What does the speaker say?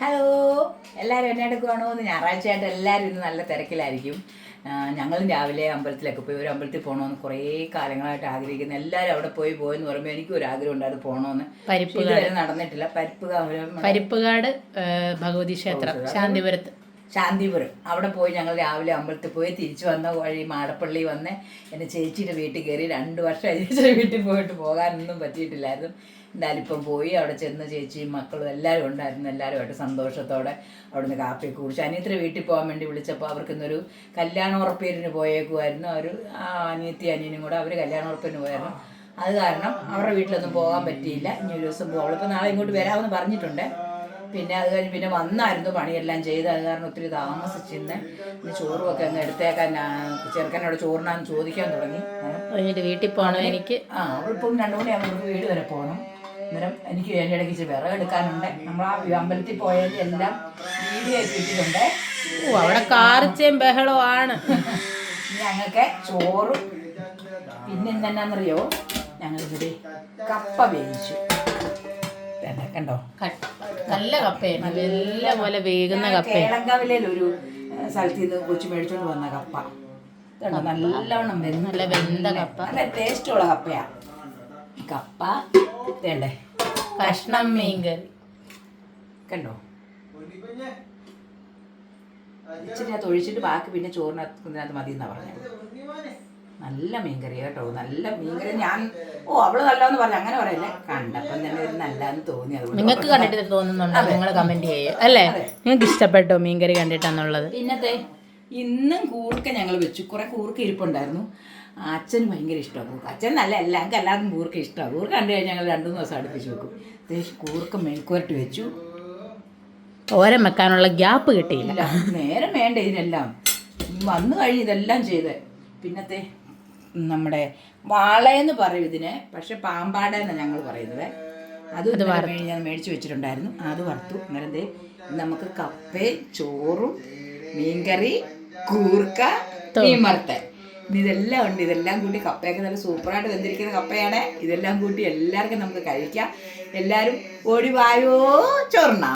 Hello, എല്ലാവരും എന്നെ എടുക്കുവാണോ എന്ന്. ഞായറാഴ്ചയായിട്ട് എല്ലാവരും ഇന്ന് നല്ല തിരക്കിലായിരിക്കും. ഞങ്ങളും രാവിലെ അമ്പലത്തിലൊക്കെ പോയി. ഒരു അമ്പലത്തിൽ പോകണമെന്ന് കുറേ കാലങ്ങളായിട്ട് ആഗ്രഹിക്കുന്നു. എല്ലാവരും അവിടെ പോയെന്ന് പറയുമ്പോൾ എനിക്കും ഒരു ആഗ്രഹം ഉണ്ടായിരുന്നു പോകണമെന്ന്. ഇതുവരെ നടന്നിട്ടില്ല. പരിപ്പുകാട് ഭഗവതി ക്ഷേത്രം ശാന്തിപുരം അവിടെ പോയി ഞങ്ങൾ രാവിലെ അമ്പലത്തിൽ പോയി തിരിച്ചു വന്ന വഴി മാടപ്പള്ളി വന്ന് എൻ്റെ ചേച്ചിയുടെ വീട്ടിൽ കയറി. 2 വർഷം ചേച്ചിയുടെ വീട്ടിൽ പോകാനൊന്നും പറ്റിയിട്ടില്ലായിരുന്നു. എന്തായാലും ഇപ്പം പോയി അവിടെ ചെന്ന് ചേച്ചിയും മക്കളും എല്ലാവരും ഉണ്ടായിരുന്നു. എല്ലാവരുമായിട്ട് സന്തോഷത്തോടെ അവിടുന്ന് കാപ്പിയൊക്കെ കുടിച്ച് അനിയത്തിൻ്റെ വീട്ടിൽ പോകാൻ വേണ്ടി വിളിച്ചപ്പോൾ അവർക്കിന്നൊരു കല്യാണ ഉറപ്പേരിന് പോയേക്കുമായിരുന്നു. അനിയനും കൂടെ അവർ കല്യാണ ഉറപ്പിന് പോയായിരുന്നു. അത് കാരണം അവരുടെ വീട്ടിലൊന്നും പോകാൻ പറ്റിയില്ല. ഇനി ഒരു ദിവസം പോകും. അവളിപ്പോൾ നാളെ ഇങ്ങോട്ട് വരാമെന്ന് പറഞ്ഞിട്ടുണ്ട്. പിന്നെ അത് കഴിഞ്ഞ് പിന്നെ വന്നായിരുന്നു പണിയെല്ലാം ചെയ്ത്. അത് കാരണം ഒത്തിരി താമസിച്ചിന്ന്. പിന്നെ ചോറുമൊക്കെ അങ്ങ് എടുത്തേക്കാൻ ചെറുക്കനോട് ചോറിനാന്ന് ചോദിക്കാൻ തുടങ്ങി. വീട്ടിൽ പോകണം എനിക്ക്. അവളിപ്പം 2 മണിയാകുമ്പോൾ വീട് വരെ പോകണം. അന്നേരം എനിക്ക് അതിൻ്റെ ഇടയ്ക്ക് ഇച്ചിരി വിറക് എടുക്കാനുണ്ട്. നമ്മൾ ആ അമ്പലത്തിൽ പോയതിൻ്റെ എല്ലാം വീഡിയോ ഇട്ടിട്ടുണ്ട്. അവിടെ കാർച്ചയും ബഹളമാണ്. ഞങ്ങൾക്ക് ചോറും പിന്നെ എന്തെന്നാന്നറിയോ, ഞങ്ങളിവിടെ കപ്പ വേവിച്ചു. കണ്ടോ, നല്ല കപ്പയാണ്. നല്ല പോലെ വേകുന്ന കപ്പ. കേളങ്കാവിലൊരു സ്ഥലത്ത് നിന്ന് കൊച്ചു മേടിച്ചോണ്ട് വന്ന കപ്പ. നല്ലവണ്ണം നല്ല വെന്ത കപ്പ, നല്ല ടേസ്റ്റുള്ള കപ്പയാ. കപ്പ വേണ്ടേ, കഷ്ണം മീൻകറി കണ്ടോ. ഇച്ചിരി അത് ഒഴിച്ചിട്ട് ബാക്കി പിന്നെ ചോറിനകത്ത് മതി എന്നാ പറഞ്ഞത്. നല്ല മീൻകറി കേട്ടോ, നല്ല മീൻകറി. അവള് നല്ലതെന്ന് പറഞ്ഞു, അങ്ങനെ പറയല്ലേ, കണ്ടപ്പം തന്നെ ഒരു നല്ലതെന്ന് തോന്നി. നിങ്ങൾക്ക് കണ്ടിട്ട് തോന്നുന്നുണ്ടോ? നിങ്ങൾ കമന്റ് ചെയ്യുക അല്ലേ, നിങ്ങൾക്ക് ഇഷ്ടപ്പെട്ടോ മീൻകറി കണ്ടിട്ടാന്നുള്ളത്. പിന്നത്തെ ഇന്നും കൂർക്ക ഞങ്ങൾ വെച്ചു. കുറെ കൂർക്ക ഇരിപ്പുണ്ടായിരുന്നു. അച്ഛന് ഭയങ്കര ഇഷ്ടമാണ് കൂർക്ക. അച്ഛൻ നല്ല എല്ലാവർക്കും കൂർക്ക ഇഷ്ടമാണ്. കൂർക്ക കണ്ടു കഴിഞ്ഞാൽ ഞങ്ങൾ 2-3 ദിവസം അടുപ്പിച്ച് വെക്കും. കൂർക്ക മെഴുക്കുവരട്ടി വെച്ചു. തോരൻ വെക്കാനുള്ള ഗ്യാപ്പ് കിട്ടിയില്ല. നേരം വേണ്ട ഇതിനെല്ലാം. വന്നു കഴിഞ്ഞ് ഇതെല്ലാം ചെയ്ത്. പിന്നത്തെ നമ്മുടെ വാളയെന്ന് പറയും ഇതിന്, പക്ഷെ പാമ്പാടെന്നാണ് ഞങ്ങൾ പറയുന്നത്. അത് ഞാൻ മേടിച്ച് വെച്ചിട്ടുണ്ടായിരുന്നു. അത് വറുത്തു. അന്നേരം നമുക്ക് കപ്പയും ചോറും മീൻകറി, കൂർക്ക, മീൻ വറുത്തൻ, ഇതെല്ലാം ഉണ്ട്. ഇതെല്ലാം കൂട്ടി കപ്പയൊക്കെ നല്ല സൂപ്പറായിട്ട് വെന്തിരിക്കുന്ന കപ്പയാണ്. ഇതെല്ലാം കൂട്ടി എല്ലാവർക്കും നമുക്ക് കഴിക്കാം. എല്ലാവരും ഓടി വായോ ചോറുണ്ണാം.